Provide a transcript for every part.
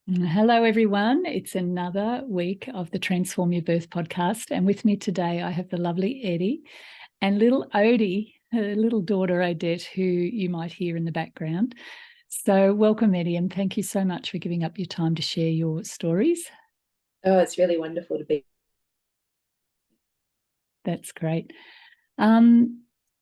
Hello, everyone. It's another week of the Transform Your Birth podcast. And with me today, I have the lovely Eddie and little Odie, her little daughter Odette, who you might hear in the background. So welcome, Eddie, and thank you so much for giving up your time to share your stories. Oh, it's really wonderful to be. That's great.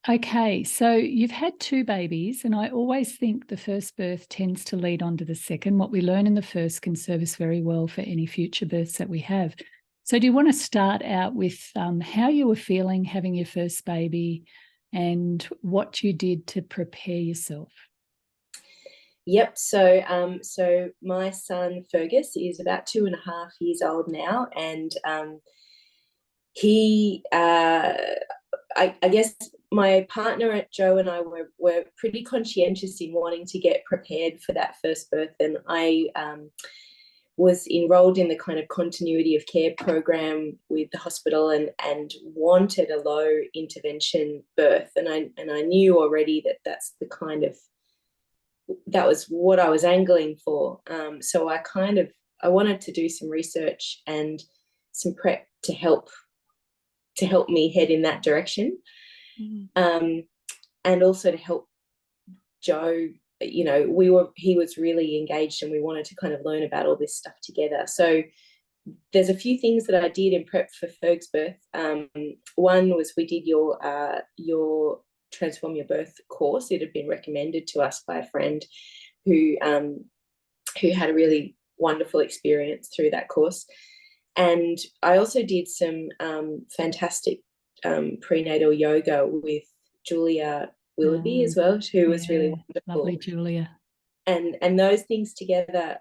Okay, so you've had two babies, and I always think the first birth tends to lead on to the second. What we learn in the first can serve us very well for any future births that we have. So, do you want to start out with how you were feeling having your first baby and what you did to prepare yourself? Yep. So my son Fergus is about 2.5 years old now, and he, I guess my partner Joe and I were pretty conscientious in wanting to get prepared for that first birth, and I was enrolled in the kind of continuity of care program with the hospital, and wanted a low intervention birth, and I knew already that was what I was angling for. So I wanted to do some research and some prep to help me head in that direction, and also to help Joe. He was really engaged, and we wanted to kind of learn about all this stuff together. So there's a few things that I did in prep for Ferg's birth. One was we did your Transform Your Birth course. It had been recommended to us by a friend who had a really wonderful experience through that course. And I also did some fantastic prenatal yoga with Julia Willoughby as well, who was really wonderful. Lovely Julia. And those things together,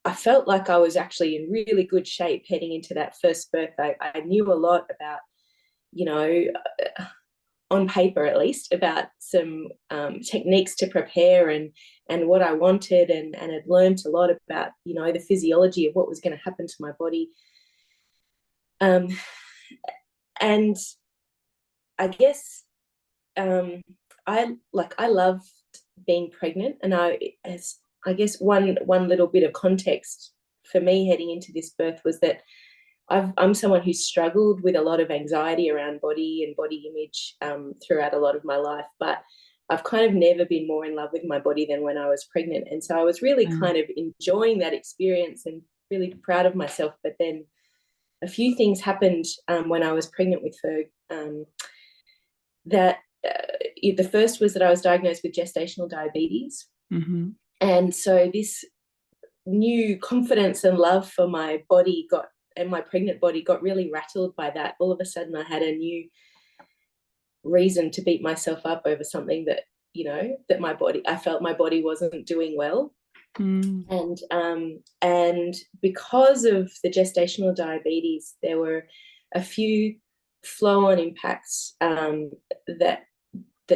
I felt like I was actually in really good shape heading into that first birth. I knew a lot about, on paper at least, about some techniques to prepare and what I wanted, and had learned a lot about, the physiology of what was going to happen to my body. And I guess I loved being pregnant, and I guess one little bit of context for me heading into this birth was that I'm someone who struggled with a lot of anxiety around body and body image throughout a lot of my life, but I've kind of never been more in love with my body than when I was pregnant. And so I was really kind of enjoying that experience and really proud of myself. But then a few things happened when I was pregnant with Ferg. The first was that I was diagnosed with gestational diabetes. Mm-hmm. And so this new confidence and love for my body and my pregnant body got really rattled by that. All of a sudden I had a new reason to beat myself up over something that, that I felt my body wasn't doing well. And because of the gestational diabetes, there were a few flow-on impacts that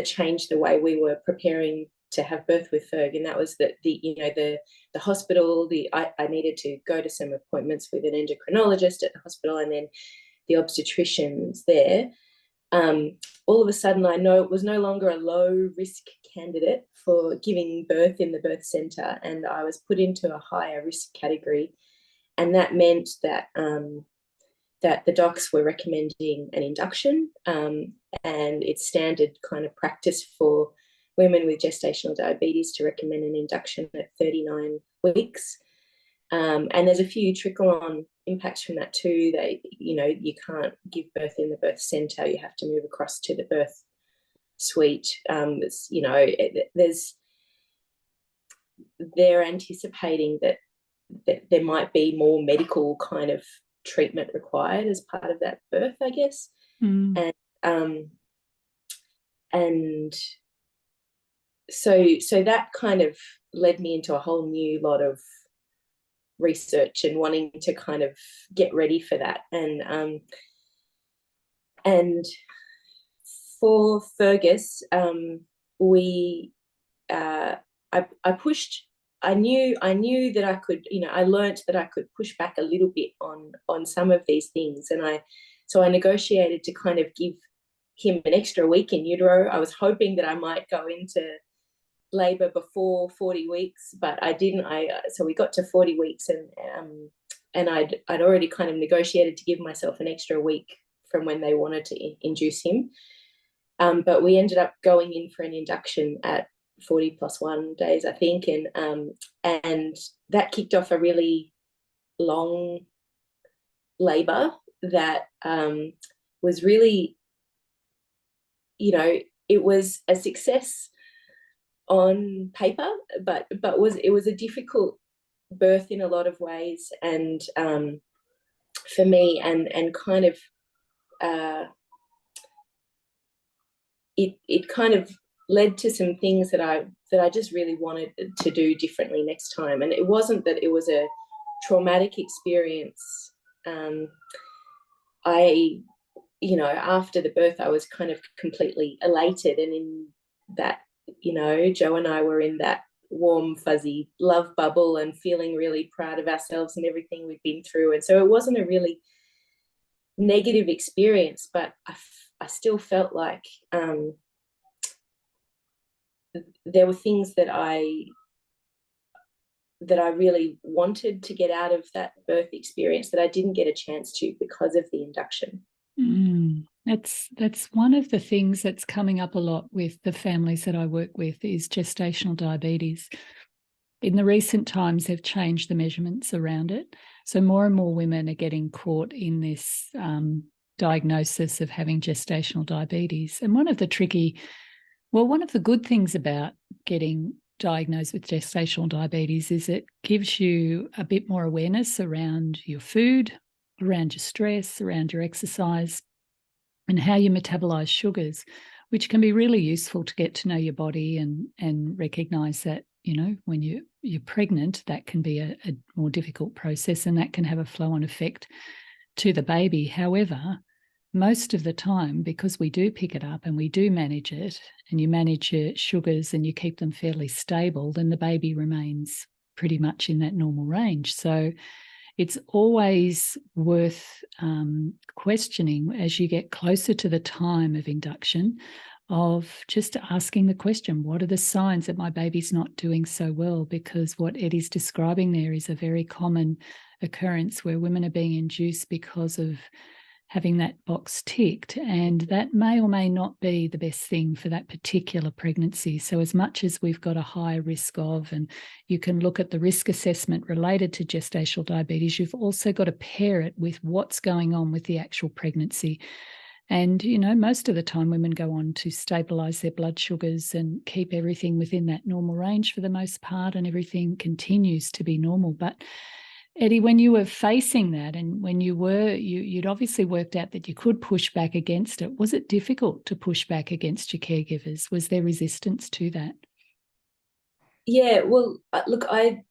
changed the way we were preparing to have birth with Ferg, and that was that the hospital. I needed to go to some appointments with an endocrinologist at the hospital, and then the obstetricians there. All of a sudden, I know it was no longer a low risk candidate for giving birth in the birth centre, and I was put into a higher risk category, and that meant that that the docs were recommending an induction, and it's standard kind of practice for women with gestational diabetes to recommend an induction at 39 weeks. And there's a few trickle-on impacts from that too. You can't give birth in the birth centre. You have to move across to the birth suite. They're anticipating that there might be more medical kind of treatment required as part of that birth, I guess. And so that kind of led me into a whole new lot of research and wanting to kind of get ready for that. And for Fergus, I pushed. I knew that I could, I learnt that I could push back a little bit on some of these things, and I negotiated to kind of give him an extra week in utero. I was hoping that I might go into labor before 40 weeks, but I didn't. So we got to 40 weeks, and I'd already kind of negotiated to give myself an extra week from when they wanted to induce him. But we ended up going in for an induction at 40 plus 1 days, I think, and that kicked off a really long labor that was really, it was a success on paper, but it was a difficult birth in a lot of ways, and for me, and kind of it kind of led to some things that I just really wanted to do differently next time. And it wasn't that it was a traumatic experience. After the birth, I was kind of completely elated, and in that, Joe and I were in that warm, fuzzy love bubble and feeling really proud of ourselves and everything we've been through. And so it wasn't a really negative experience, but I still felt like there were things that I really wanted to get out of that birth experience that I didn't get a chance to because of the induction. That's one of the things that's coming up a lot with the families that I work with is gestational diabetes. In the recent times, they've changed the measurements around it. So more and more women are getting caught in this diagnosis of having gestational diabetes. And one of the good things about getting diagnosed with gestational diabetes is it gives you a bit more awareness around your food, around your stress, around your exercise, and how you metabolize sugars, which can be really useful to get to know your body and recognize that, when you're pregnant, that can be a more difficult process, and that can have a flow-on effect to the baby. However, most of the time, because we do pick it up and we do manage it, and you manage your sugars and you keep them fairly stable, then the baby remains pretty much in that normal range. So it's always worth questioning as you get closer to the time of induction, of just asking the question, what are the signs that my baby's not doing so well? Because what Eddie's describing there is a very common occurrence where women are being induced because of having that box ticked, and that may or may not be the best thing for that particular pregnancy. So as much as we've got a high risk of, and you can look at the risk assessment related to gestational diabetes, you've also got to pair it with what's going on with the actual pregnancy. And, most of the time women go on to stabilize their blood sugars and keep everything within that normal range for the most part, and everything continues to be normal. But Eddie, when you were facing that, and when you'd obviously worked out that you could push back against it, was it difficult to push back against your caregivers? Was there resistance to that? Yeah, well, look, I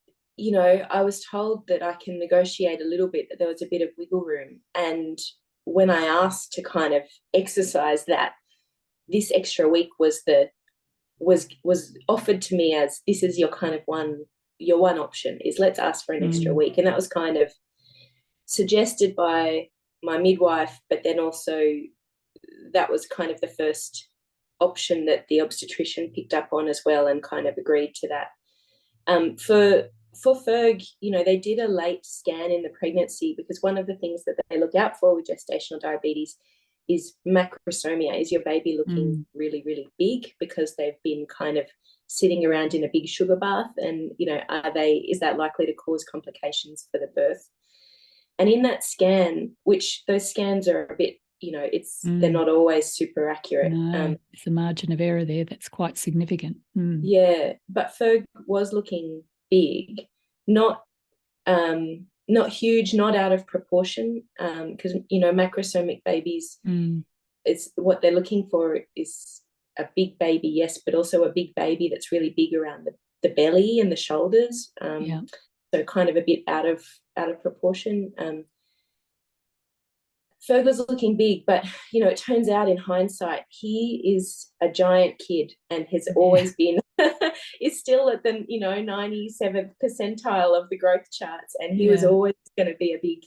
was told that I can negotiate a little bit, that there was a bit of wiggle room. And when I asked to kind of exercise that, this extra week was offered to me as, this is your kind of your one option, is let's ask for an extra week. And that was kind of suggested by my midwife, but then also that was kind of the first option that the obstetrician picked up on as well, and kind of agreed to that. For Ferg, they did a late scan in the pregnancy, because one of the things that they look out for with gestational diabetes is macrosomia. Is your baby looking really, really big because they've been kind of sitting around in a big sugar bath? And, is that likely to cause complications for the birth? And in that scan, which those scans are a bit, they're not always super accurate. No, there's a margin of error there that's quite significant. Yeah, but Ferg was looking big, not huge, not out of proportion, because macrosomic babies, it's what they're looking for is a big baby, yes, but also a big baby that's really big around the belly and the shoulders. So kind of a bit out of proportion. Ferg was looking big, but it turns out in hindsight he is a giant kid and has always been is still at the 97th percentile of the growth charts, and he was always going to be a big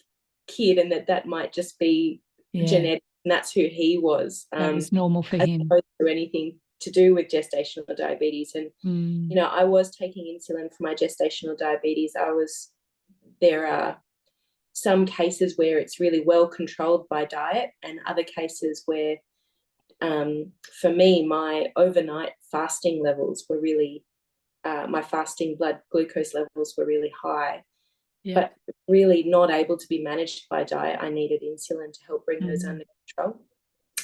kid, and that might just be genetic, and that's who he was. That was normal for him. Opposed to anything to do with gestational diabetes. And you know, I was taking insulin for my gestational diabetes. There are some cases where it's really well controlled by diet, and other cases where for me, my overnight fasting levels were really my fasting blood glucose levels were really high, but really not able to be managed by diet. I needed insulin to help bring those under control.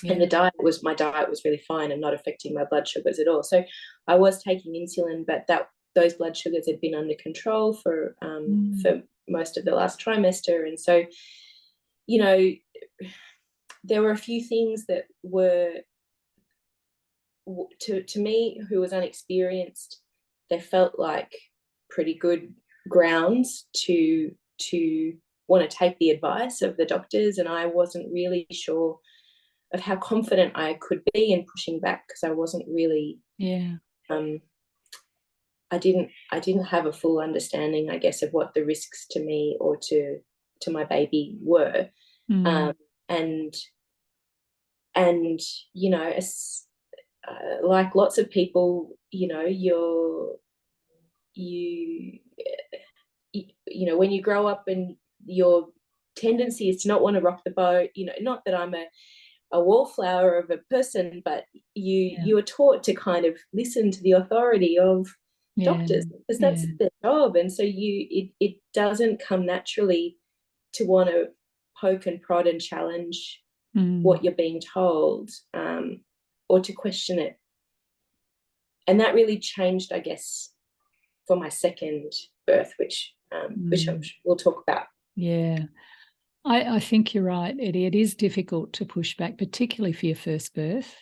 And my diet was really fine and not affecting my blood sugars at all. So I was taking insulin, but those blood sugars had been under control for most of the last trimester. And so, you know, there were a few things that were, to me, who was unexperienced, they felt like pretty good grounds to want to take the advice of the doctors. And I wasn't really sure of how confident I could be in pushing back, because I wasn't really I didn't have a full understanding, I guess, of what the risks to me or to my baby were. And you know, like lots of people, you know, you know, when you grow up and your tendency is to not want to rock the boat, you know, not that I'm a wallflower of a person, but you are taught to kind of listen to the authority of doctors, because that's their job. And so it doesn't come naturally to want to poke and prod and challenge what you're being told, or to question it. And that really changed, I guess, for my second birth, which we'll talk about. I think you're right, Eddie. It is difficult to push back, particularly for your first birth,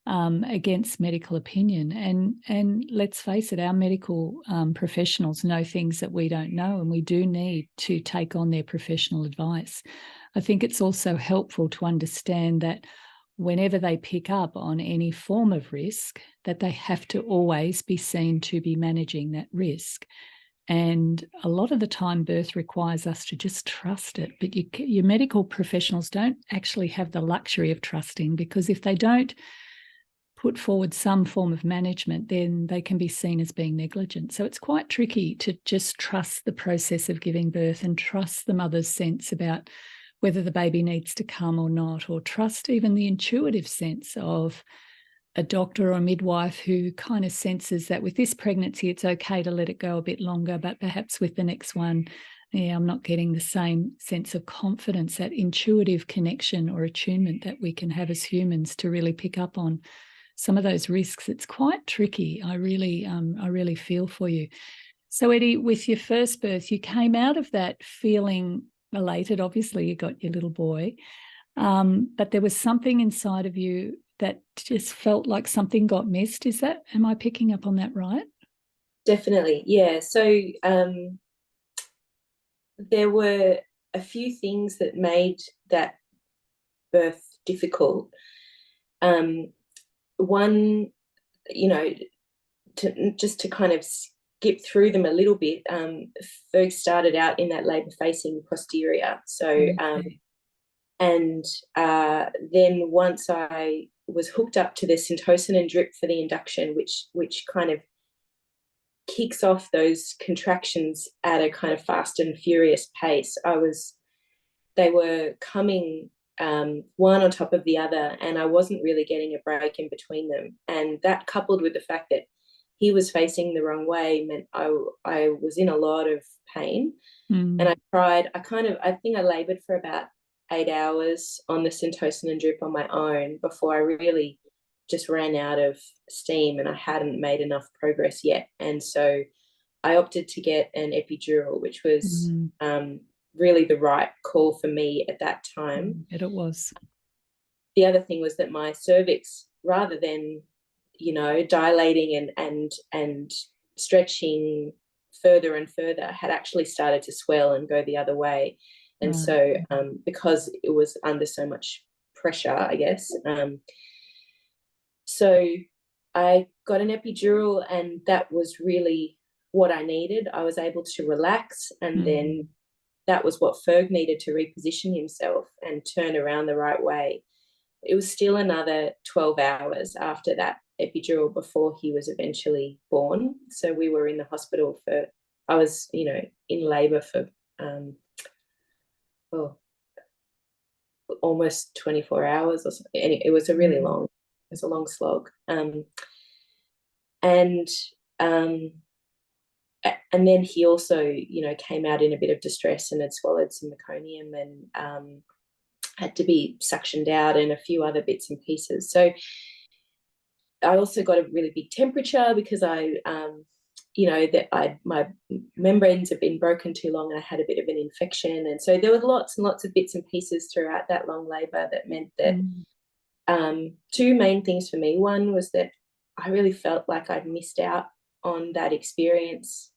against medical opinion. And let's face it, our medical professionals know things that we don't know, and we do need to take on their professional advice. I think it's also helpful to understand that whenever they pick up on any form of risk, that they have to always be seen to be managing that risk. And a lot of the time, birth requires us to just trust it. But your medical professionals don't actually have the luxury of trusting, because if they don't put forward some form of management, then they can be seen as being negligent. So it's quite tricky to just trust the process of giving birth and trust the mother's sense about whether the baby needs to come or not, or trust even the intuitive sense of a doctor or a midwife who kind of senses that with this pregnancy, it's okay to let it go a bit longer, but perhaps with the next one, I'm not getting the same sense of confidence, that intuitive connection or attunement that we can have as humans to really pick up on some of those risks. It's quite tricky. I really feel for you. So Eddie, with your first birth, you came out of that feeling elated. Obviously, you got your little boy, but there was something inside of you that just felt like something got missed. Am I picking up on that right? Definitely, yeah. So there were a few things that made that birth difficult. One, you know, to kind of skip through them a little bit, Ferg started out in that labour facing posterior. So and then once I was hooked up to the syntocin and drip for the induction, which kind of kicks off those contractions at a kind of fast and furious pace, they were coming one on top of the other, and I wasn't really getting a break in between them. And that, coupled with the fact that he was facing the wrong way, meant I was in a lot of pain. And I think I laboured for about 8 hours on the syntocin and drip on my own before I really just ran out of steam, and I hadn't made enough progress yet. And so I opted to get an epidural, which was really the right call for me at that time. It was. The other thing was that my cervix, rather than, you know, dilating and stretching further and further, had actually started to swell and go the other way. And so because it was under so much pressure, I guess, so I got an epidural, and that was really what I needed. I was able to relax, and then that was what Ferg needed to reposition himself and turn around the right way. It was still another 12 hours after that epidural before he was eventually born. So we were in the hospital I was, in labor for almost 24 hours or something. And it was a really long, slog. And then he also, came out in a bit of distress and had swallowed some meconium and had to be suctioned out and a few other bits and pieces. So I also got a really big temperature because my membranes have been broken too long and I had a bit of an infection. And so there were lots and lots of bits and pieces throughout that long labor that meant that two main things for me. One was that I really felt like I'd missed out on that experience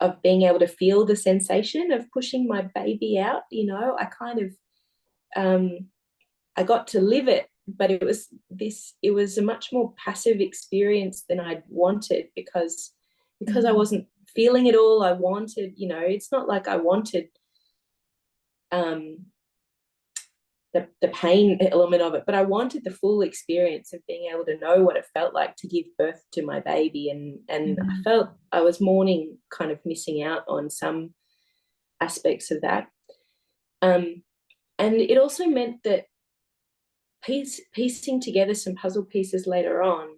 of being able to feel the sensation of pushing my baby out. I kind of I got to live it, but it was a much more passive experience than I'd wanted because I wasn't feeling it all. I wanted, it's not like I wanted the pain element of it, but I wanted the full experience of being able to know what it felt like to give birth to my baby. And I felt I was mourning, kind of missing out on some aspects of that. And it also meant that piecing together some puzzle pieces later on,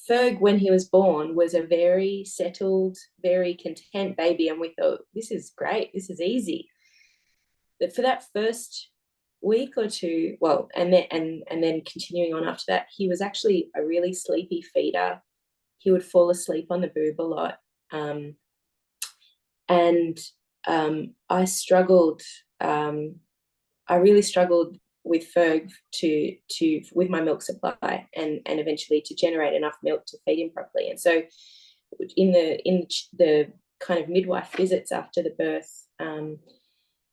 Ferg, when he was born, was a very settled, very content baby, and we thought, this is great, this is easy. But for that first week or two, and then continuing on after that, he was actually a really sleepy feeder. He would fall asleep on the boob a lot, and I struggled. I really struggled with Ferg with my milk supply and eventually to generate enough milk to feed him properly. And so in the kind of midwife visits after the birth,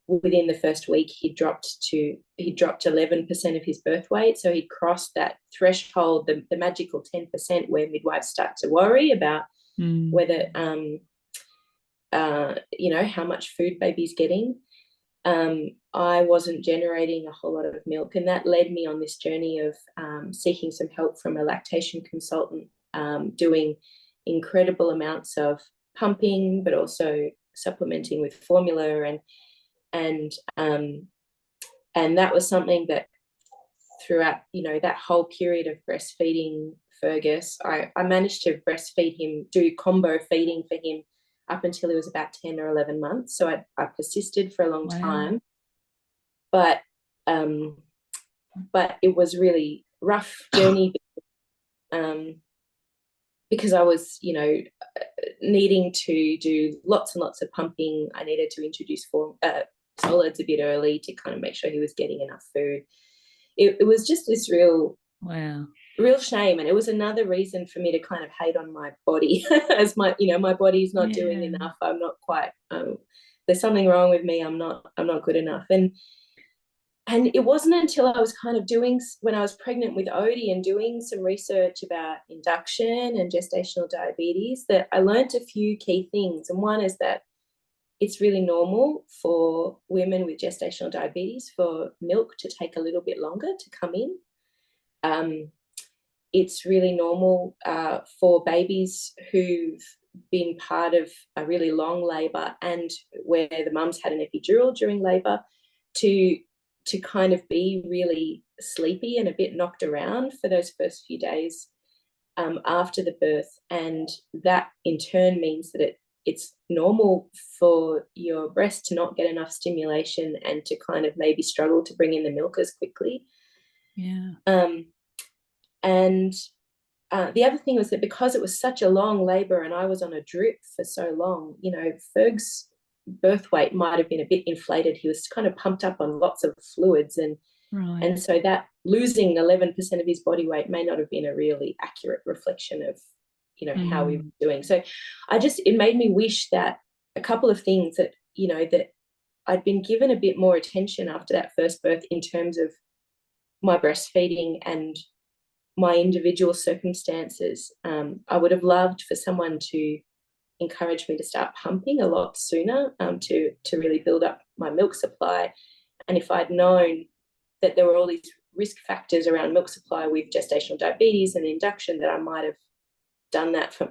within the first week, he dropped 11% of his birth weight. So he'd crossed that threshold, the magical 10%, where midwives start to worry about whether, how much food baby's getting. I wasn't generating a whole lot of milk, and that led me on this journey of seeking some help from a lactation consultant, doing incredible amounts of pumping, but also supplementing with formula, and that was something that throughout that whole period of breastfeeding Fergus, I managed to breastfeed him, do combo feeding for him up until he was about 10 or 11 months. So I persisted for a long time, but it was really rough journey because I was, needing to do lots and lots of pumping. I needed to introduce solids a bit early to kind of make sure he was getting enough food. It was just this real shame, and it was another reason for me to kind of hate on my body as my body's not doing enough. I'm not quite there's something wrong with me. I'm not good enough. And it wasn't until I was kind of when I was pregnant with Odie and doing some research about induction and gestational diabetes, that I learned a few key things. And one is that it's really normal for women with gestational diabetes for milk to take a little bit longer to come in. It's really normal for babies who've been part of a really long labour and where the mum's had an epidural during labour to kind of be really sleepy and a bit knocked around for those first few days after the birth. And that in turn means that it's normal for your breast to not get enough stimulation and to kind of maybe struggle to bring in the milk as quickly. And the other thing was that because it was such a long labour and I was on a drip for so long, Ferg's birth weight might have been a bit inflated. He was kind of pumped up on lots of fluids, and so that losing 11% of his body weight may not have been a really accurate reflection of how we were doing. So it made me wish that a couple of things that that I'd been given a bit more attention after that first birth in terms of my breastfeeding and my individual circumstances. I would have loved for someone to encourage me to start pumping a lot sooner, to really build up my milk supply. And if I'd known that there were all these risk factors around milk supply with gestational diabetes and induction that I might have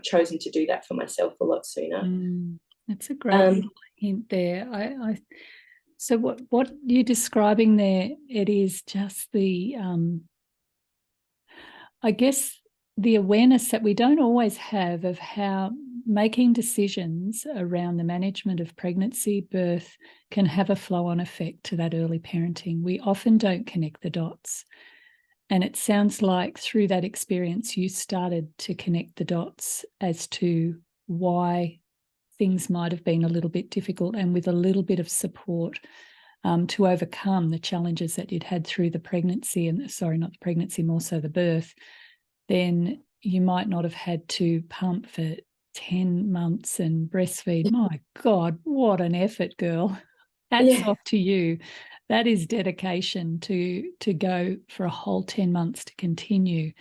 chosen to do that for myself a lot sooner. That's a great little hint there. So what you're describing there, it is just the I guess the awareness that we don't always have of how making decisions around the management of pregnancy, birth can have a flow-on effect to that early parenting. We often don't connect the dots. And it sounds like through that experience, you started to connect the dots as to why things might have been a little bit difficult, and with a little bit of support to overcome the challenges that you'd had through the pregnancy, and not the pregnancy, more so the birth, then you might not have had to pump for 10 months and breastfeed. My God, what an effort, girl. Hats off to you. That is dedication to go for a whole 10 months to continue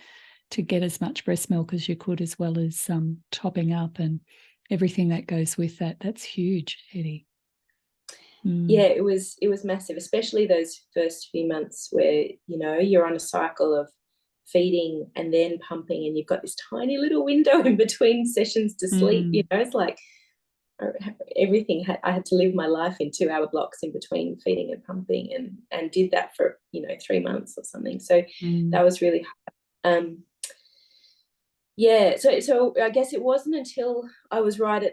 to get as much breast milk as you could, as well as topping up and everything that goes with that. That's huge, Eddie. Yeah, it was massive, especially those first few months where, you know, you're on a cycle of feeding and then pumping, and you've got this tiny little window in between sessions to sleep. You know, it's like everything I had to live my life in 2-hour blocks in between feeding and pumping, and did that for, you know, 3 months or something. So that was really hard. So I guess it wasn't until I was right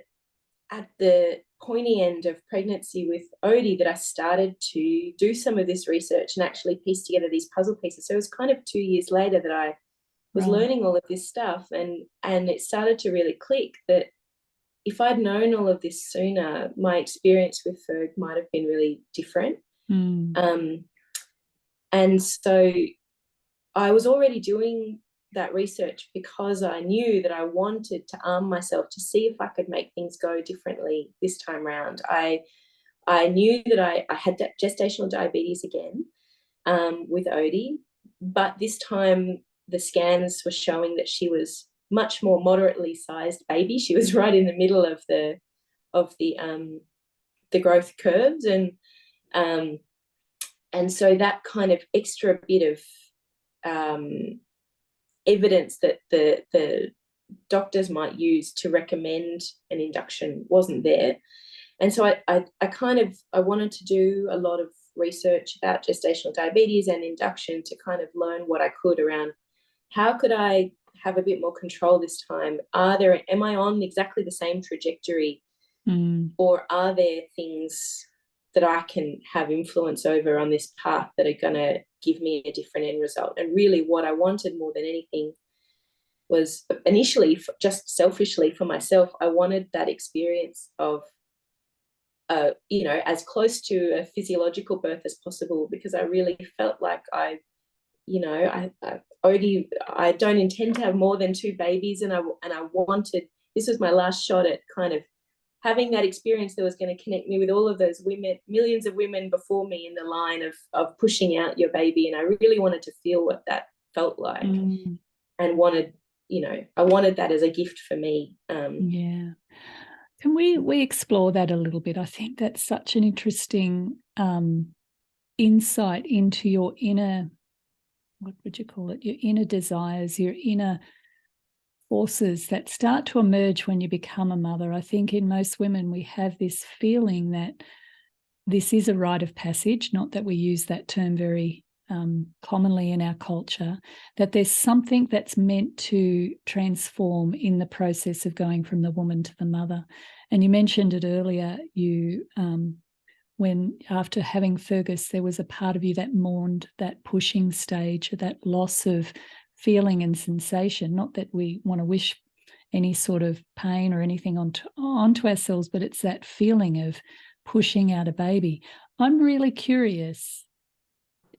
at the pointy end of pregnancy with Odie that I started to do some of this research and actually piece together these puzzle pieces. So it was kind of 2 years later that I was learning all of this stuff, and it started to really click that if I'd known all of this sooner, my experience with Ferg might have been really different. And so I was already doing that research because I knew that I wanted to arm myself to see if I could make things go differently this time around. I knew that I had that gestational diabetes again with Odie, but this time the scans were showing that she was much more moderately sized baby. She was right in the middle of the growth curves, and so that kind of extra bit of evidence that the doctors might use to recommend an induction wasn't there. And so I wanted to do a lot of research about gestational diabetes and induction to kind of learn what I could around how could I have a bit more control this time. Am I on exactly the same trajectory, or are there things that I can have influence over on this path that are going to give me a different end result? And really what I wanted more than anything was, initially, just selfishly for myself, I wanted that experience of, you know, as close to a physiological birth as possible, because I really felt like I don't intend to have more than 2 babies, and I wanted, this was my last shot at kind of having that experience that was going to connect me with all of those women, millions of women before me in the line of pushing out your baby. And I really wanted to feel what that felt like, and wanted, you know, I wanted that as a gift for me. Can we explore that a little bit? I think that's such an interesting insight into your inner, what would you call it, your inner desires, your inner forces that start to emerge when you become a mother. I think in most women we have this feeling that this is a rite of passage, not that we use that term very commonly in our culture, that there's something that's meant to transform in the process of going from the woman to the mother. And you mentioned it earlier, you when after having Fergus, there was a part of you that mourned that pushing stage, that loss of feeling and sensation. Not that we want to wish any sort of pain or anything onto ourselves, but it's that feeling of pushing out a baby. I'm really curious,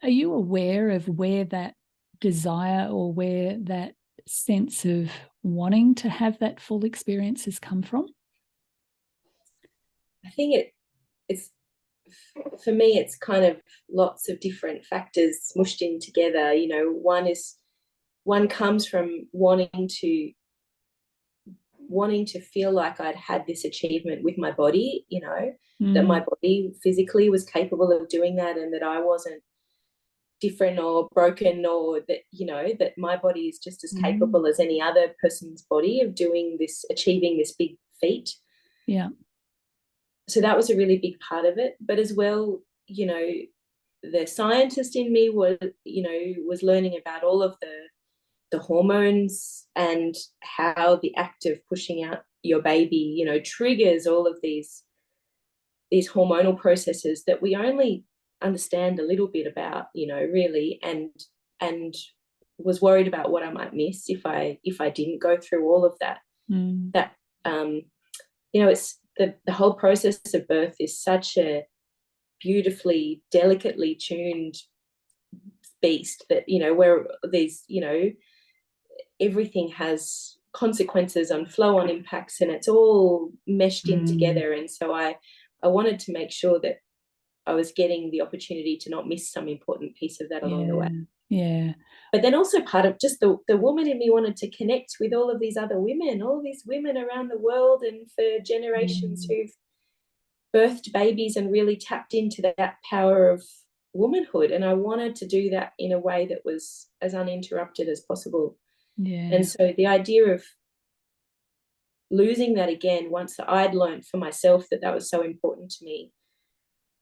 are you aware of where that desire or where that sense of wanting to have that full experience has come from? I think it's for me, it's kind of lots of different factors smushed in together. You know, one comes from wanting to feel like I'd had this achievement with my body, you know, that my body physically was capable of doing that, and that I wasn't different or broken, or that, you know, that my body is just as capable as any other person's body of doing this, achieving this big feat. Yeah. So that was a really big part of it. But as well, you know, the scientist in me was, you know, was learning about all of the hormones and how the act of pushing out your baby, you know, triggers all of these hormonal processes that we only understand a little bit about, you know, really, and was worried about what I might miss if I didn't go through all of that. That you know, it's the whole process of birth is such a beautifully, delicately tuned beast that, you know, where these, you know, everything has consequences on flow-on impacts, and it's all meshed in together. And so I wanted to make sure that I was getting the opportunity to not miss some important piece of that along the way. Yeah. But then also part of just the woman in me wanted to connect with all of these other women, all of these women around the world, and for generations who've birthed babies and really tapped into that power of womanhood. And I wanted to do that in a way that was as uninterrupted as possible. Yeah. And so the idea of losing that again, once I'd learned for myself that that was so important to me,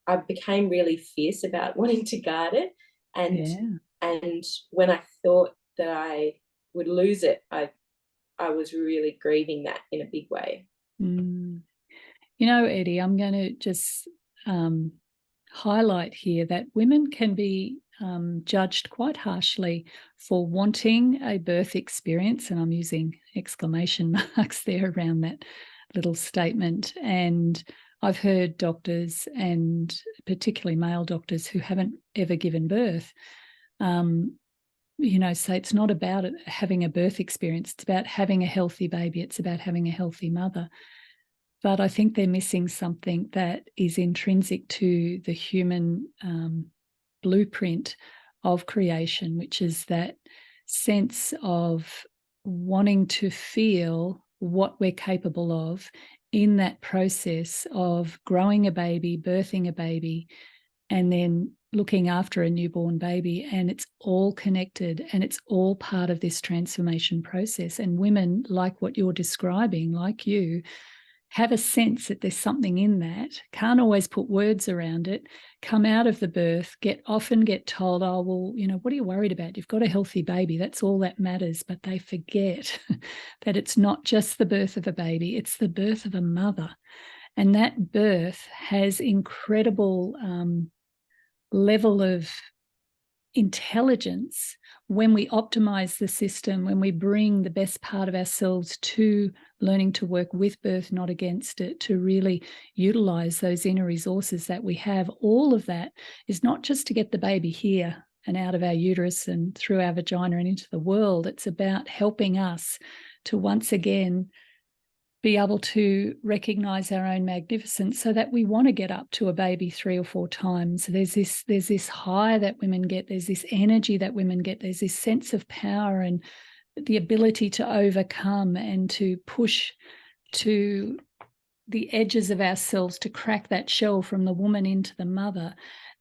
I became really fierce about wanting to guard it. And when I thought that I would lose it, I was really grieving that in a big way. You know, Eddie, I'm going to just highlight here that women can be judged quite harshly for wanting a birth experience, and I'm using exclamation marks there around that little statement. And I've heard doctors, and particularly male doctors who haven't ever given birth, you know, say it's not about having a birth experience. It's about having a healthy baby. It's about having a healthy mother. But I think they're missing something that is intrinsic to the human blueprint of creation, which is that sense of wanting to feel what we're capable of in that process of growing a baby, birthing a baby, and then looking after a newborn baby. And it's all connected, and it's all part of this transformation process. And women, like what you're describing, like you, have a sense that there's something in that, can't always put words around it, come out of the birth, often get told, oh, well, you know, what are you worried about? You've got a healthy baby. That's all that matters. But they forget that it's not just the birth of a baby, it's the birth of a mother. And that birth has incredible level of intelligence when we optimize the system, when we bring the best part of ourselves to learning to work with birth, not against it, to really utilize those inner resources that we have. All of that is not just to get the baby here and out of our uterus and through our vagina and into the world. It's about helping us to once again be able to recognize our own magnificence, so that we want to get up to a baby 3 or 4 times. There's this high that women get, there's this energy that women get, there's this sense of power and the ability to overcome and to push to the edges of ourselves, to crack that shell from the woman into the mother.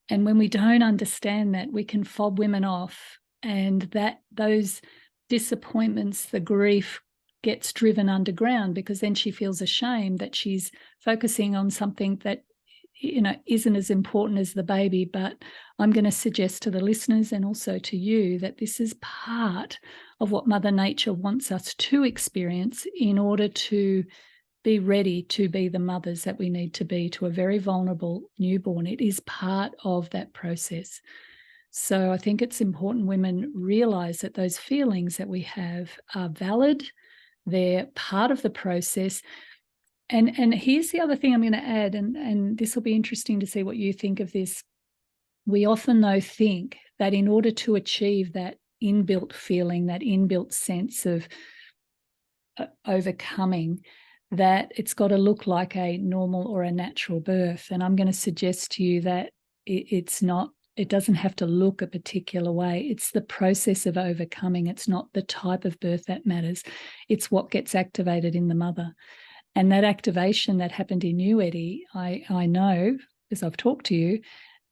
And when we don't understand that, we can fob women off, and that those disappointments, the grief, gets driven underground, because then she feels ashamed that she's focusing on something that, you know, isn't as important as the baby. But I'm going to suggest to the listeners and also to you that this is part of what Mother Nature wants us to experience in order to be ready to be the mothers that we need to be to a very vulnerable newborn. It is part of that process. So I think it's important women realize that those feelings that we have are valid. They're part of the process. And here's the other thing I'm going to add, and this will be interesting to see what you think of this. We often, though, think that in order to achieve that inbuilt feeling, that inbuilt sense of overcoming, that it's got to look like a normal or a natural birth. And I'm going to suggest to you that it's not. It doesn't have to look a particular way. It's the process of overcoming. It's not the type of birth that matters. It's what gets activated in the mother. And that activation that happened in you, Eddie, I know, as I've talked to you,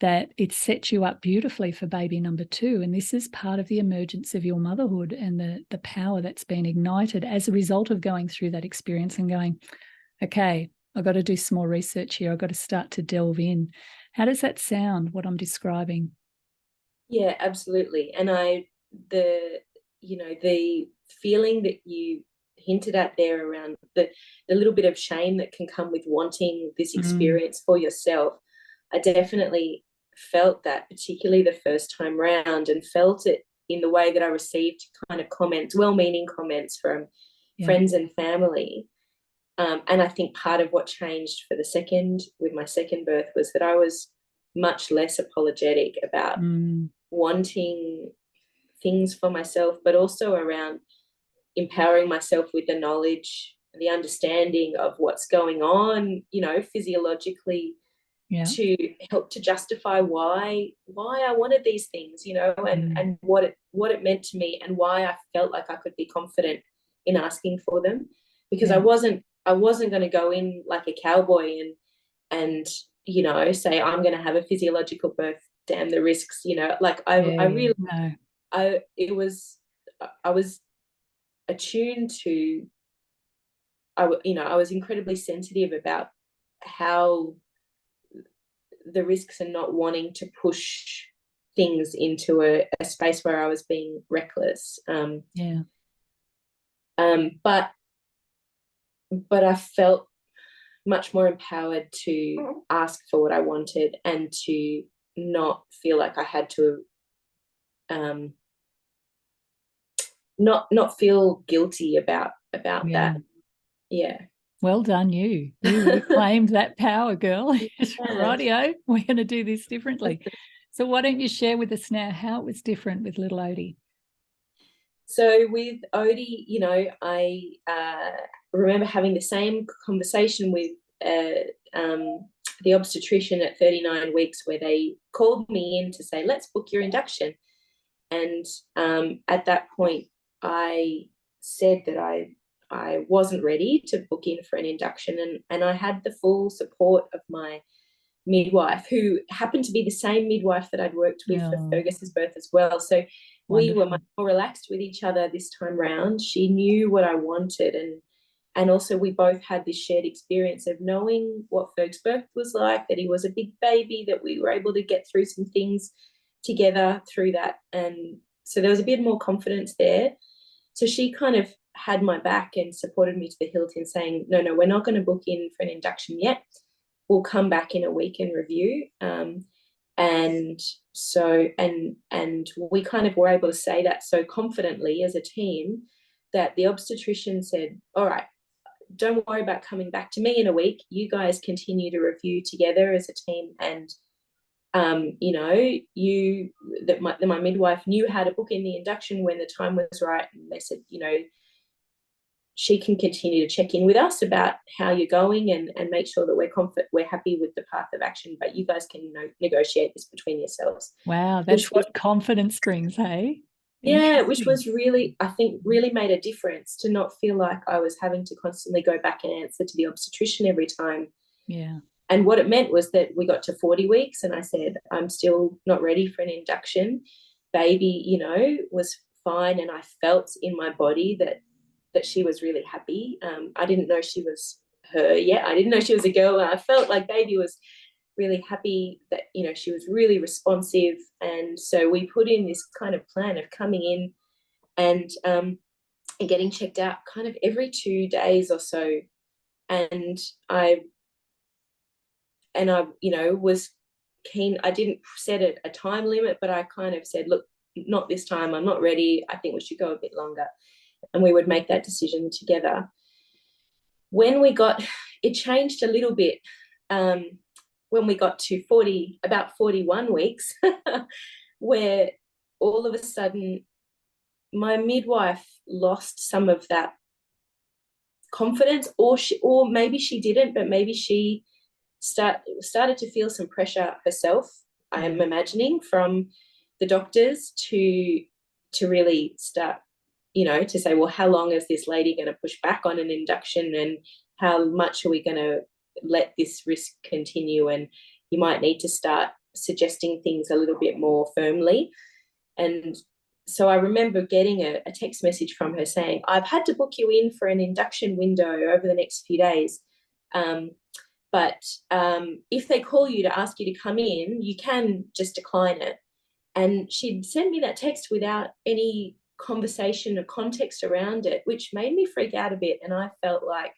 that it sets you up beautifully for baby number 2. And this is part of the emergence of your motherhood and the power that's been ignited as a result of going through that experience and going, okay, I've got to do some more research here. I've got to start to delve in. How does that sound, what I'm describing? Yeah, absolutely. And the feeling that you hinted at there around the little bit of shame that can come with wanting this experience for yourself, I definitely felt that, particularly the first time round, and felt it in the way that I received kind of comments, well-meaning comments from friends and family. And I think part of what changed with my second birth was that I was much less apologetic about wanting things for myself, but also around empowering myself with the knowledge, the understanding of what's going on, physiologically, to help to justify why I wanted these things, and what it meant to me, and why I felt like I could be confident in asking for them, because I wasn't going to go in like a cowboy and say I'm going to have a physiological birth, damn the risks, like I was attuned to, I was incredibly sensitive about how the risks and not wanting to push things into a space where I was being reckless. But I felt much more empowered to ask for what I wanted and to not feel like I had to not feel guilty about that. Yeah. Well done, you reclaimed that power, girl. Rightio, we're going to do this differently. So why don't you share with us now how it was different with little Odie? So with Odie, I remember having the same conversation with the obstetrician at 39 weeks, where they called me in to say, let's book your induction. And at that point, I said that I wasn't ready to book in for an induction, and I had the full support of my midwife, who happened to be the same midwife that I'd worked with for Fergus's birth as well. So we were much more relaxed with each other this time round. She knew what I wanted, and also we both had this shared experience of knowing what Ferg's birth was like, that he was a big baby, that we were able to get through some things together through that. And so there was a bit more confidence there. So she kind of had my back and supported me to the hilt in saying, no, we're not going to book in for an induction yet. We'll come back in a week and review. And we kind of were able to say that so confidently as a team that the obstetrician said, all right, don't worry about coming back to me in a week. You guys continue to review together as a team. And my midwife knew how to book in the induction when the time was right. And they said, she can continue to check in with us about how you're going and make sure that we're happy with the path of action, but you guys can negotiate this between yourselves. Wow, that's what confidence brings, hey? Yeah, which was really, I think, really made a difference, to not feel like I was having to constantly go back and answer to the obstetrician every time. Yeah. And what it meant was that we got to 40 weeks and I said, I'm still not ready for an induction. Baby, was fine, and I felt in my body that she was really happy. I didn't know she was her yet. I didn't know she was a girl, and I felt like baby was really happy, that she was really responsive. And so we put in this kind of plan of coming in and getting checked out kind of every 2 days or so. And I was keen. I didn't set a time limit, but I kind of said, look, not this time, I'm not ready, I think we should go a bit longer. And we would make that decision together. When it changed a little bit when we got to about 41 weeks, where all of a sudden my midwife lost some of that confidence, or maybe she didn't, but maybe she started to feel some pressure herself, I am imagining, from the doctors to really start, to say, well, how long is this lady going to push back on an induction, and how much are we going to let this risk continue, and you might need to start suggesting things a little bit more firmly. And so I remember getting a text message from her saying, I've had to book you in for an induction window over the next few days. But if they call you to ask you to come in, you can just decline it. And she'd sent me that text without any conversation or context around it, which made me freak out a bit. And I felt like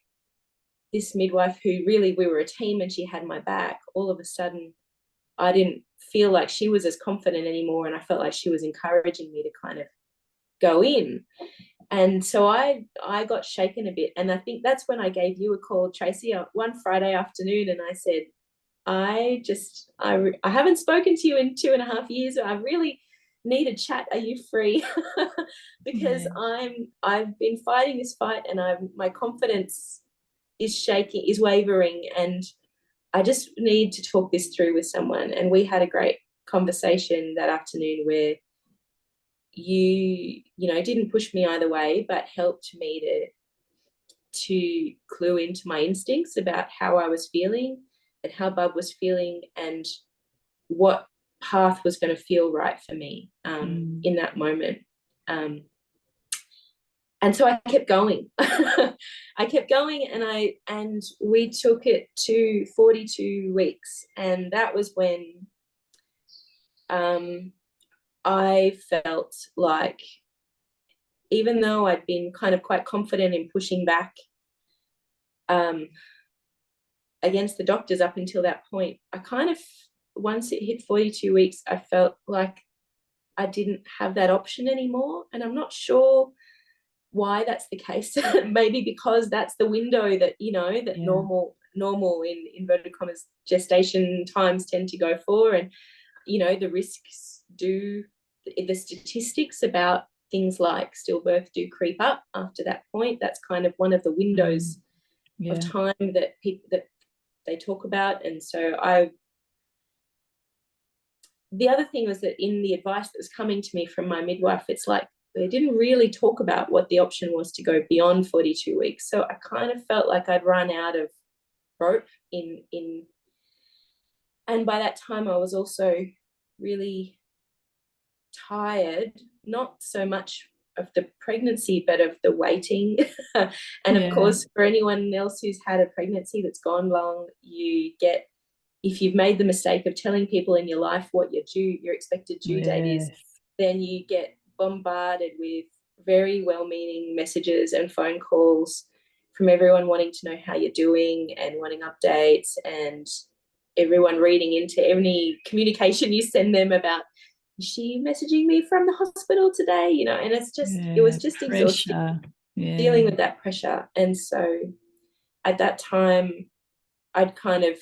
this midwife, who really, we were a team and she had my back, all of a sudden I didn't feel like she was as confident anymore, and I felt like she was encouraging me to kind of go in. And so I got shaken a bit. And I think that's when I gave you a call, Tracy, one Friday afternoon, and I said, I haven't spoken to you in 2.5 years. I really need a chat. Are you free? Because I've been fighting this fight, and my confidence is shaking, is wavering, and I just need to talk this through with someone. And we had a great conversation that afternoon where you didn't push me either way, but helped me to clue into my instincts about how I was feeling and how Bub was feeling and what path was going to feel right for me in that moment. And so I kept going. I kept going, and we took it to 42 weeks. And that was when I felt like, even though I'd been kind of quite confident in pushing back against the doctors up until that point, I kind of, once it hit 42 weeks, I felt like I didn't have that option anymore. And I'm not sure why that's the case. Maybe because that's the window that, normal in inverted commas gestation times tend to go for. And, the risks the statistics about things like stillbirth do creep up after that point. That's kind of one of the windows of time that they talk about. And so the other thing was that in the advice that was coming to me from my midwife, it's like they didn't really talk about what the option was to go beyond 42 weeks. So I kind of felt like I'd run out of rope and by that time I was also really tired, not so much of the pregnancy, but of the waiting. And of course, for anyone else who's had a pregnancy that's gone long, you get, if you've made the mistake of telling people in your life what your expected due date is, then you get bombarded with very well-meaning messages and phone calls from everyone wanting to know how you're doing and wanting updates, and everyone reading into any communication you send them about, is she messaging me from the hospital today? And it's just, it was just exhausting dealing with that pressure. And so at that time, I'd kind of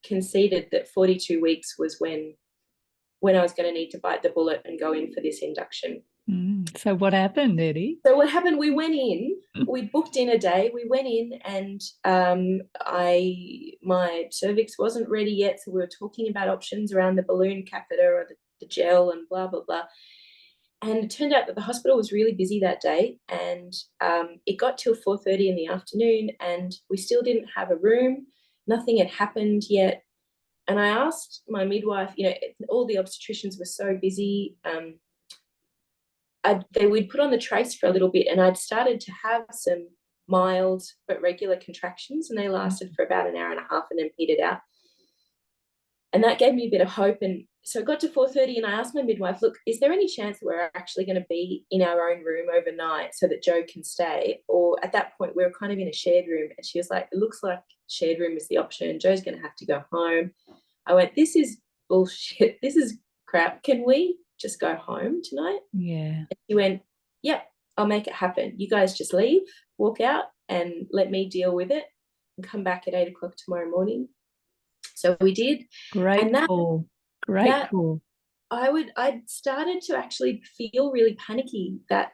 conceded that 42 weeks was when I was going to need to bite the bullet and go in for this induction. So what happened, Eddie? So what happened, we went in, we booked in a day, we went in, and my cervix wasn't ready yet, so we were talking about options around the balloon catheter or the gel and blah, blah, blah. And it turned out that the hospital was really busy that day, and it got till 4:30 in the afternoon, and we still didn't have a room. Nothing had happened yet. And I asked my midwife, all the obstetricians were so busy. We'd put on the trace for a little bit, and I'd started to have some mild but regular contractions, and they lasted for about an hour and a half and then petered out. And that gave me a bit of hope. And so it got to 4:30, and I asked my midwife, look, is there any chance that we're actually going to be in our own room overnight so that Joe can stay? Or at that point, we were kind of in a shared room. And she was like, it looks like shared room is the option. Joe's going to have to go home. I went, this is bullshit. This is crap. Can we just go home tonight? Yeah. And she went, yep, I'll make it happen. You guys just leave, walk out, and let me deal with it and come back at 8 o'clock tomorrow morning. So we did. Great call. Great call. I'd started to actually feel really panicky that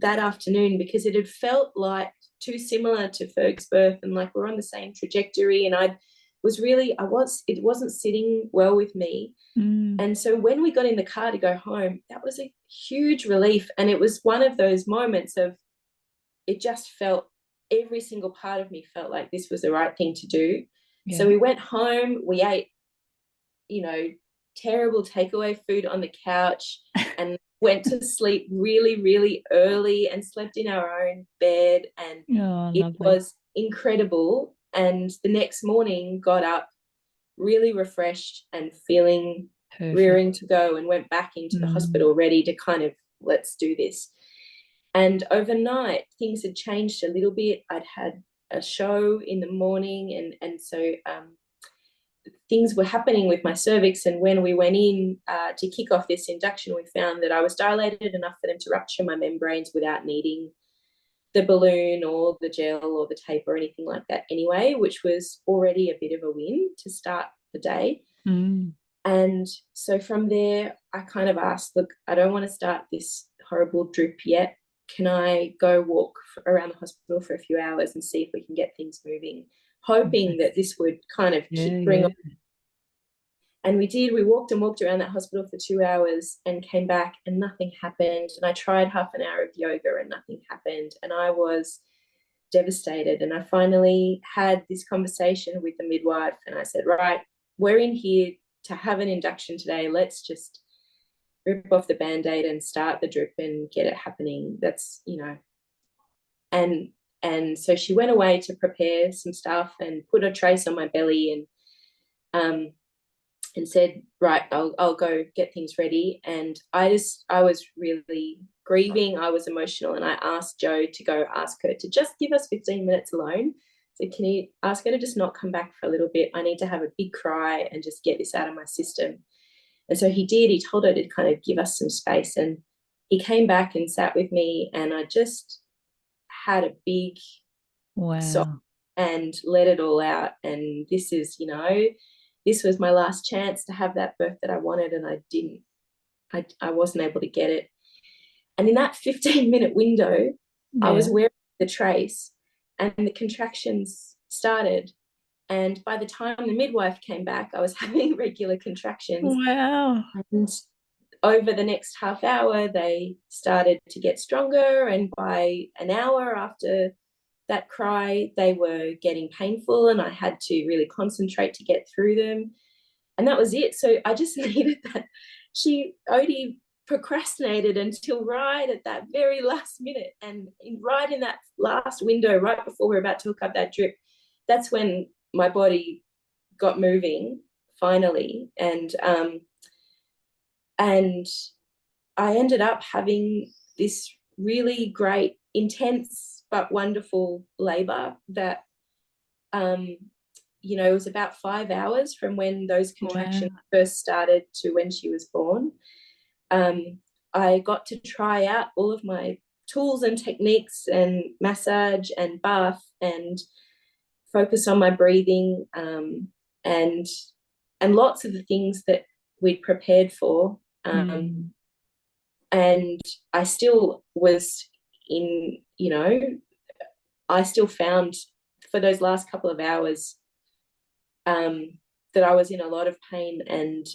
afternoon, because it had felt like too similar to Ferg's birth, and like we're on the same trajectory, and it wasn't sitting well with me. And so when we got in the car to go home, that was a huge relief. And it was one of those moments of, it just felt, every single part of me felt like this was the right thing to do. So we went home, we ate, terrible takeaway food on the couch and went to sleep really, really early and slept in our own bed. And it lovely. was incredible. And the next morning got up really refreshed and feeling rearing to go, and went back into the hospital ready to kind of, let's do this. And overnight things had changed a little bit. I'd had a show in the morning, and so things were happening with my cervix. And when we went in to kick off this induction, we found that I was dilated enough for them to rupture my membranes without needing the balloon or the gel or the tape or anything like that anyway, which was already a bit of a win to start the day. And so from there, I kind of asked, look, I don't want to start this horrible drip yet. Can I go walk around the hospital for a few hours and see if we can get things moving, hoping that this would kind of bring on. And we did. We walked and walked around that hospital for 2 hours and came back, and nothing happened. And I tried half an hour of yoga and nothing happened. And I was devastated. And I finally had this conversation with the midwife, and I said, right, we're in here to have an induction today. Let's just rip off the Band-Aid and start the drip and get it happening. That's, you know. And so she went away to prepare some stuff and put a trace on my belly, and said, right, I'll go get things ready. And I was really grieving. I was emotional. And I asked Joe to go ask her to just give us 15 minutes alone. So can you ask her to just not come back for a little bit? I need to have a big cry and just get this out of my system. And so he did. He told her to kind of give us some space. And he came back and sat with me. And I just had a big sob and let it all out. And this is, you know, this was my last chance to have that birth that I wanted, and I didn't. I wasn't able to get it. And in that 15-minute window, I was wearing the trace and the contractions started. And by the time the midwife came back, I was having regular contractions. Wow. And over the next half hour, they started to get stronger. And by an hour after that cry, they were getting painful, and I had to really concentrate to get through them. And that was it. So I just needed that. Odie procrastinated until right at that very last minute. And right in that last window, right before we were about to hook up that drip, that's when my body got moving finally. And I ended up having this really great, intense, but wonderful labor that, you know, it was about 5 hours from when those contractions first started to when she was born. I got to try out all of my tools and techniques and massage and bath and focus on my breathing, and lots of the things that we'd prepared for. And I still was in, you know, I still found for those last couple of hours that I was in a lot of pain, and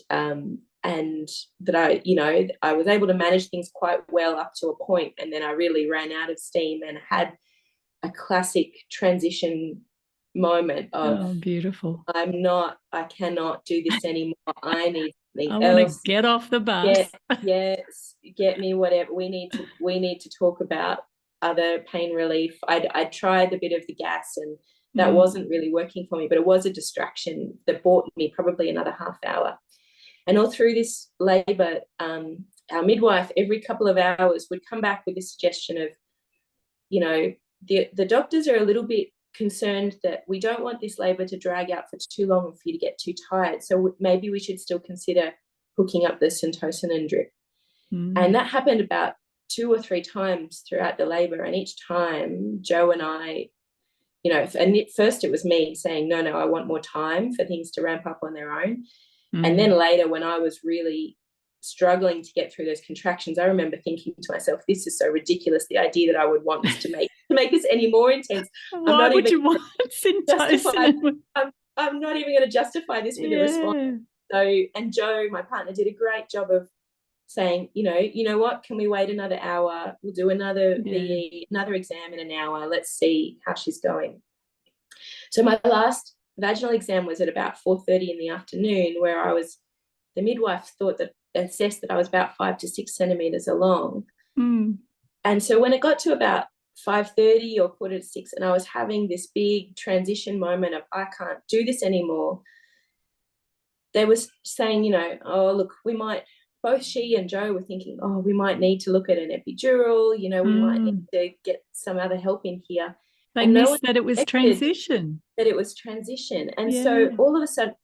that I, you know, I was able to manage things quite well up to a point, and then I really ran out of steam and had a classic transition moment of, beautiful. I cannot do this anymore. I need something else. I want to get off the bus. Yes, get me whatever. We need to talk about other pain relief. I tried a bit of the gas, and that wasn't really working for me, but it was a distraction that bought me probably another half hour. And all through this labor, our midwife every couple of hours would come back with a suggestion of, you know, the doctors are a little bit concerned that we don't want this labor to drag out for too long and for you to get too tired. So maybe we should still consider hooking up the Syntocinon drip. And that happened about 2 or 3 times throughout the labor. And each time Joe and I, you know, and at first it was me saying, no, I want more time for things to ramp up on their own. And then later, when I was really struggling to get through those contractions, I remember thinking to myself, this is so ridiculous, the idea that I would want this to make this any more intense. Why would you want Syntocinon? I'm not even going to justify this with a response. So, and Joe, my partner, did a great job of saying, you know what, can we wait another hour? We'll do another another exam in an hour. Let's see how she's going. So my last vaginal exam was at about 4:30 in the afternoon, where I was the midwife assessed that I was about 5 to 6 centimeters along. And so when it got to about 5:30 or 5:45, and I was having this big transition moment of I can't do this anymore, they were saying, you know, oh, look, we might, both she and Joe were thinking, oh, we might need to look at an epidural, you know, we might need to get some other help in here. They missed that it was transition. That it was transition. And so all of a sudden,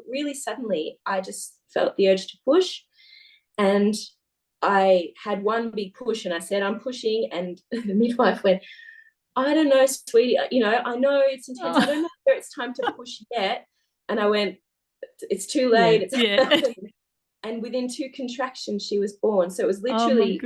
really suddenly, I just felt the urge to push. And I had one big push and I said, I'm pushing. And the midwife went, I don't know, sweetie, you know, I know it's intense. I don't know whether it's time to push yet. And I went, it's too late. And within 2 contractions, she was born. So it was literally,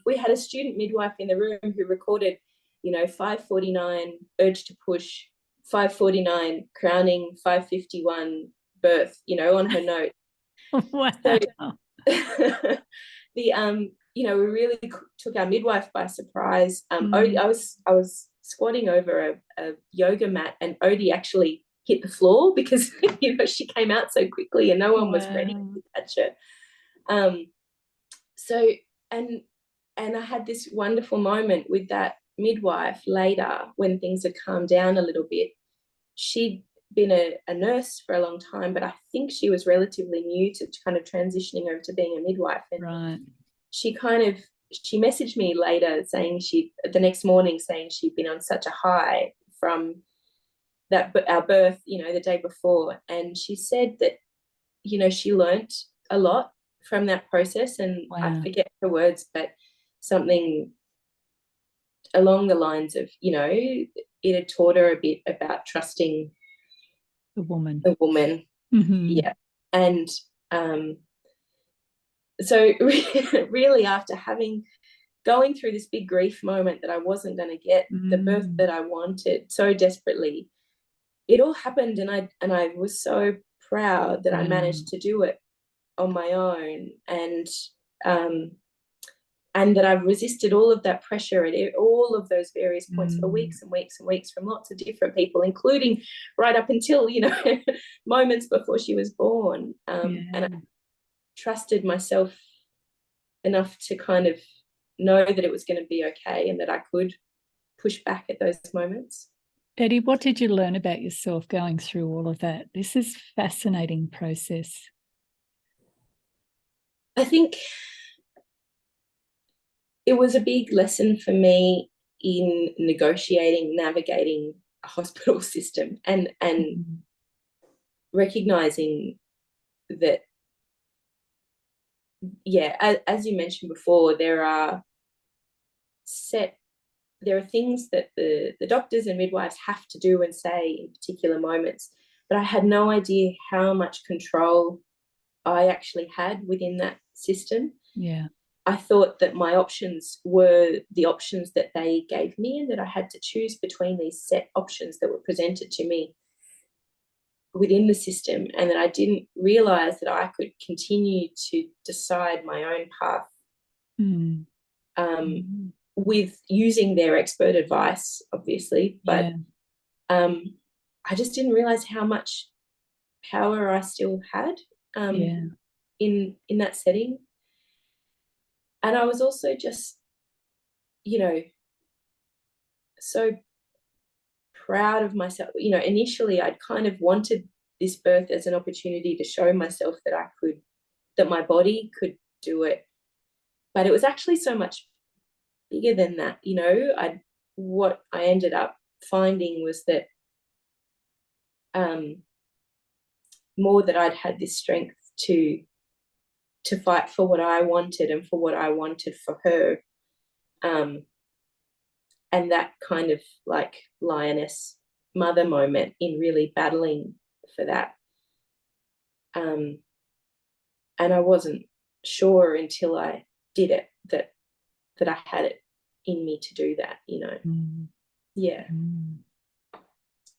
we had a student midwife in the room who recorded, you know, 5:49 urge to push, 5:49 crowning, 5:51 birth, you know, on her note. Wow. So, you know, we really took our midwife by surprise. Odie, I was squatting over a yoga mat, and Odie actually hit the floor because, you know, she came out so quickly and no one was ready to catch her. So, and I had this wonderful moment with that midwife later when things had calmed down a little bit. She'd been a nurse for a long time, but I think she was relatively new to kind of transitioning over to being a midwife. And she messaged me later saying the next morning saying she'd been on such a high from our birth, you know, the day before. And she said that, you know, she learnt a lot from that process. And I forget her words, but something along the lines of, you know, it had taught her a bit about trusting the woman. Yeah. And so really after going through this big grief moment that I wasn't going to get the birth that I wanted so desperately, it all happened, and I was so proud that I managed to do it on my own, and that I've resisted all of that pressure at all of those various points for weeks and weeks and weeks from lots of different people, including right up until, you know, moments before she was born. And I trusted myself enough to kind of know that it was going to be okay and that I could push back at those moments. Eddie, what did you learn about yourself going through all of that? This is a fascinating process. I think it was a big lesson for me in navigating a hospital system and recognizing that, as you mentioned before, there are things that the doctors and midwives have to do and say in particular moments, but I had no idea how much control I actually had within that system. Yeah. I thought that my options were the options that they gave me, and that I had to choose between these set options that were presented to me within the system, and that I didn't realize that I could continue to decide my own path with using their expert advice, obviously. But I just didn't realize how much power I still had in that setting. And I was also just, you know, so proud of myself. You know, initially I'd kind of wanted this birth as an opportunity to show myself that my body could do it. But it was actually so much bigger than that. You know, what I ended up finding was that more that I'd had this strength to fight for what I wanted and for what I wanted for her. And that kind of like lioness mother moment in really battling for that. And I wasn't sure until I did it that I had it in me to do that, you know.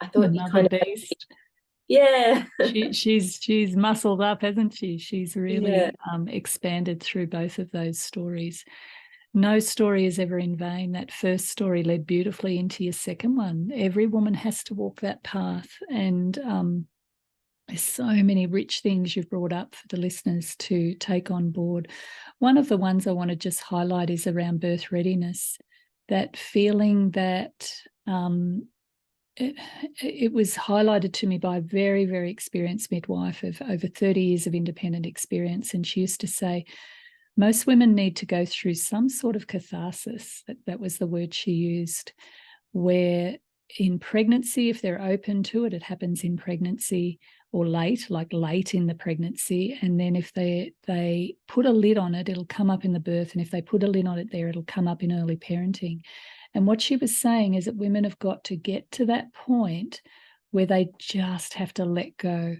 I thought you kind of beast. She's muscled up, hasn't she? She's really expanded through both of those stories. No story is ever in vain. That first story led beautifully into your second one. Every woman has to walk that path, and There's so many rich things you've brought up for the listeners to take on board. One of the ones I want to just highlight is around birth readiness, that feeling that it was highlighted to me by a very, very experienced midwife of over 30 years of independent experience. And she used to say, most women need to go through some sort of catharsis, that was the word she used, where in pregnancy, if they're open to it, it happens in pregnancy, or late, like late in the pregnancy. And then if they put a lid on it, it'll come up in the birth. And if they put a lid on it there, it'll come up in early parenting. And what she was saying is that women have got to get to that point where they just have to let go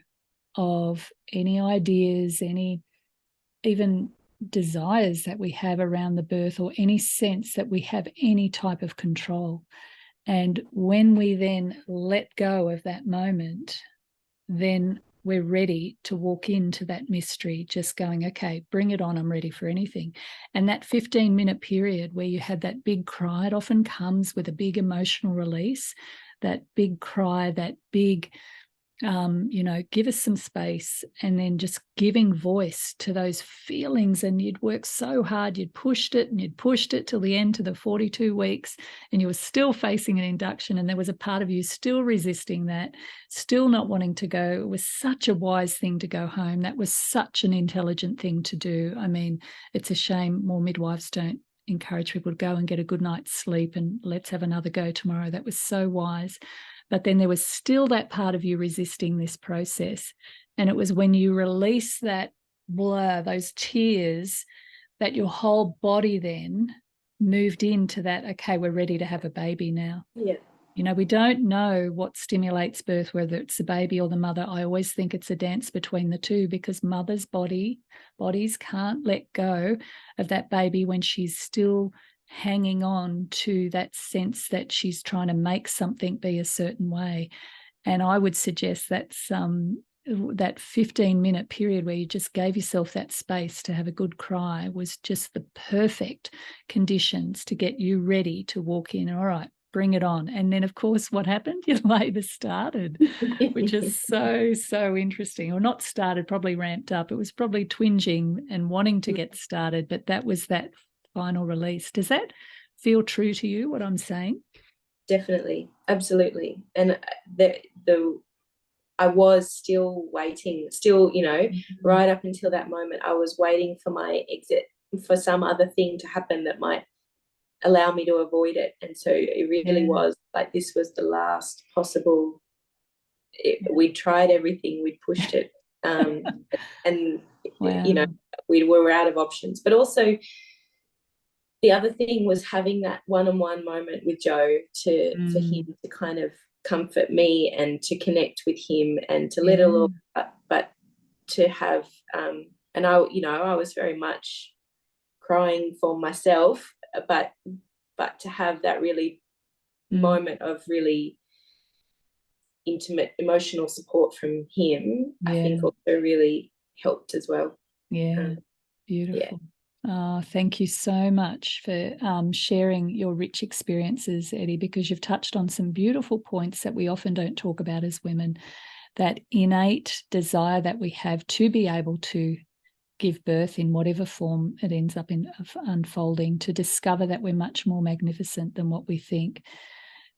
of any ideas, any even desires that we have around the birth, or any sense that we have any type of control. And when we then let go of that moment, then we're ready to walk into that mystery, just going, okay, bring it on, I'm ready for anything. And that 15-minute period where you had that big cry, it often comes with a big emotional release, that big cry, that big, give us some space, and then just giving voice to those feelings. And you'd worked so hard, you'd pushed it till the end, to the 42 weeks, and you were still facing an induction, and there was a part of you still resisting that, still not wanting to go. It was such a wise thing to go home. That was such an intelligent thing to do. I mean, it's a shame more midwives don't encourage people to go and get a good night's sleep and let's have another go tomorrow. That was so wise. But then there was still that part of you resisting this process. And it was when you release that blur, those tears, that your whole body then moved into that, okay, we're ready to have a baby now. Yeah. We don't know what stimulates birth, whether it's the baby or the mother. I always think it's a dance between the two, because mother's bodies can't let go of that baby when she's still hanging on to that sense that she's trying to make something be a certain way. And I would suggest that's that 15-minute period where you just gave yourself that space to have a good cry was just the perfect conditions to get you ready to walk in. All right, bring it on. And then, of course, what happened? Your labour started, which is so interesting. Or not started, probably ramped up. It was probably twinging and wanting to get started, but that was that final release. Does that feel true to you, what I'm saying? Definitely, absolutely. And I was still waiting, right up until that moment, I was waiting for my exit, for some other thing to happen that might allow me to avoid it. And so it really was like, this was the last possible. We'd tried everything, we'd pushed it, and wow. we were out of options. But also, the other thing was having that one-on-one moment with Joe for him to kind of comfort me and to connect with him and to let it all out, but to have and I was very much crying for myself, but to have that really moment of really intimate emotional support from him, I think also really helped as well. Beautiful. Thank you so much for sharing your rich experiences, Eddie, because you've touched on some beautiful points that we often don't talk about as women, that innate desire that we have to be able to give birth in whatever form it ends up in unfolding, to discover that we're much more magnificent than what we think,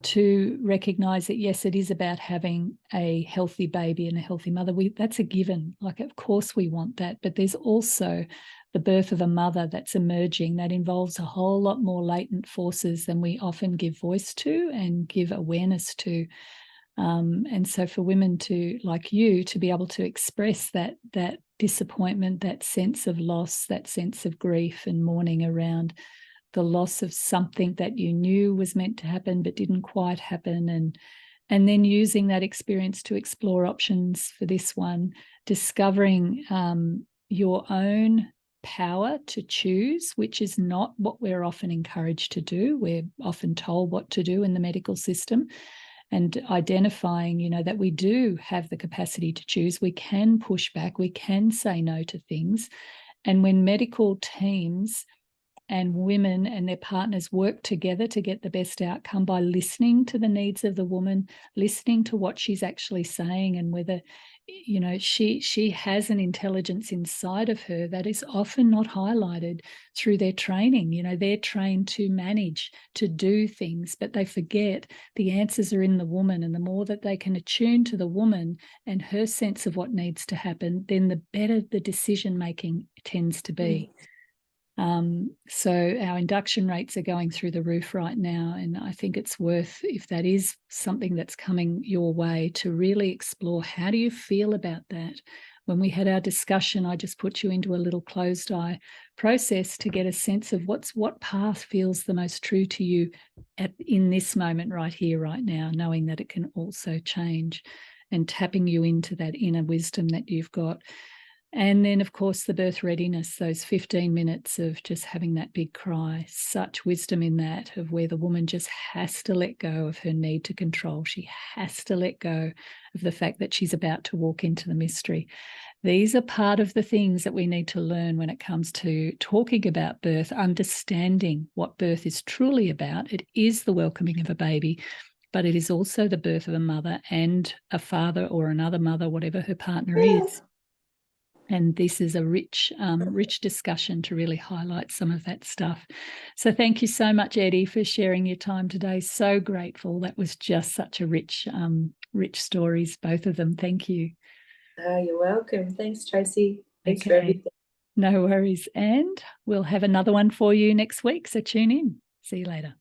to recognize that, yes, it is about having a healthy baby and a healthy mother. That's a given. Like, of course we want that, but there's also the birth of a mother that's emerging that involves a whole lot more latent forces than we often give voice to and give awareness to. And so for women to, like you, to be able to express that disappointment, that sense of loss, that sense of grief and mourning around the loss of something that you knew was meant to happen but didn't quite happen, and then using that experience to explore options for this one, discovering your own power to choose, which is not what we're often encouraged to do. We're often told what to do in the medical system, and identifying, that we do have the capacity to choose. We can push back, we can say no to things. And when medical teams and women and their partners work together to get the best outcome by listening to the needs of the woman, listening to what she's actually saying, and whether, you know, she has an intelligence inside of her that is often not highlighted through their training. You know, they're trained to manage, to do things, but they forget the answers are in the woman. And the more that they can attune to the woman and her sense of what needs to happen, then the better the decision making tends to be. So our induction rates are going through the roof right now. And I think it's worth, if that is something that's coming your way, to really explore, how do you feel about that? When we had our discussion, I just put you into a little closed eye process to get a sense of what path feels the most true to you in this moment right here, right now, knowing that it can also change, and tapping you into that inner wisdom that you've got. And then, of course, the birth readiness, those 15 minutes of just having that big cry, such wisdom in that, of where the woman just has to let go of her need to control. She has to let go of the fact that she's about to walk into the mystery. These are part of the things that we need to learn when it comes to talking about birth, understanding what birth is truly about. It is the welcoming of a baby, but it is also the birth of a mother and a father, or another mother, whatever her partner is. And this is a rich discussion to really highlight some of that stuff. So thank you so much, Eddie, for sharing your time today. So grateful. That was just such a rich stories, both of them. Thank you. You're welcome. Thanks, Tracy. Thanks for Okay. everything. No worries. And we'll have another one for you next week. So tune in. See you later.